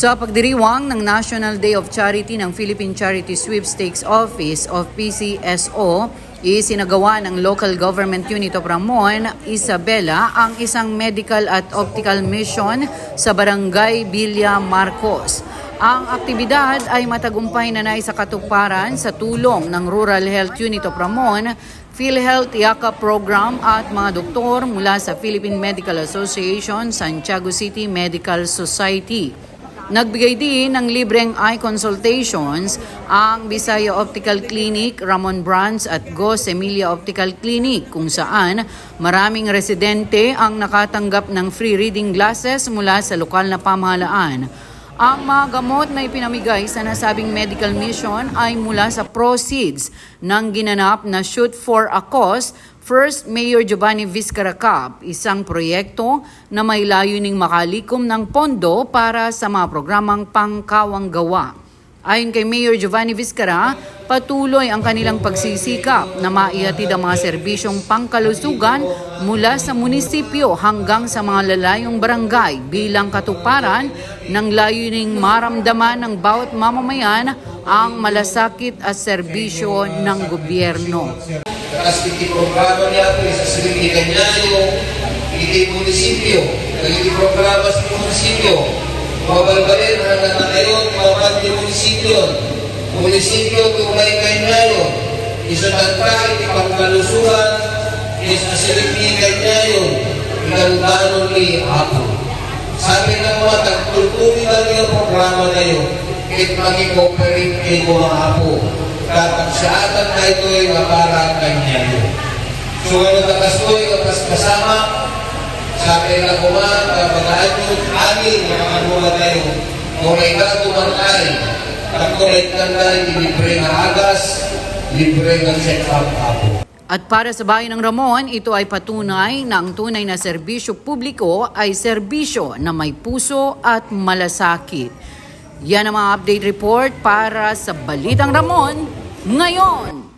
Sa pagdiriwang ng National Day of Charity ng Philippine Charity Sweepstakes Office of PCSO, isinagawa ng Local Government Unit of Ramon, Isabela ang isang medical at optical mission sa Barangay Villa Marcos. Ang aktibidad ay matagumpay na naisakatuparan sa tulong ng Rural Health Unit of Ramon, PhilHealth Yakap Program at mga doktor mula sa Philippine Medical Association, Santiago City Medical Society. Nagbigay din ng libreng eye consultations ang Bisaya Optical Clinic, Ramon Branch at Gos Emilia Optical Clinic kung saan maraming residente ang nakatanggap ng free reading glasses mula sa lokal na pamahalaan. Ang mga gamot na ipinamigay sa nasabing medical mission ay mula sa proceeds ng ginanap na Shoot for a Cause First Mayor Giovanni Vizcarra Cup, isang proyekto na may layuning makalikom ng pondo para sa mga programang pangkawang gawa. Ayon kay Mayor Giovanni Vizcarra, patuloy ang kanilang pagsisikap na maihatid ang mga serbisyong pangkalusugan mula sa munisipyo hanggang sa mga lalayong barangay bilang katuparan ng layuning maramdaman ng bawat mamamayan ang malasakit at serbisyo ng gobyerno. Kasi iti programa niya ito sa sarili kanyayo, iti munisipyo, iti programa sa munisipyo, mabalbalin ang nananayon, mabad di munisipyo, tumay kanyayo, isatanta iti pangkalusugan, sa sarili kanyayo, inangganon ni Apo. Sabi ng mga tagtultuli lang yung programa na yun, kahit mag-cooperate kayo mga Apo. Kapag sa atan na ito ay maparang kanyayo. So, takas ko ay kasama, sabi na kumaan, pag-aadun, anin, mga mga tayo, kung may gatuman ay, kung may tanda, libre na agas, libre na check-up Apo. At para sa bayan ng Ramon, ito ay patunay na ang tunay na serbisyo publiko ay serbisyo na may puso at malasakit. Yan ang mga update report para sa Balitang Ramon ngayon.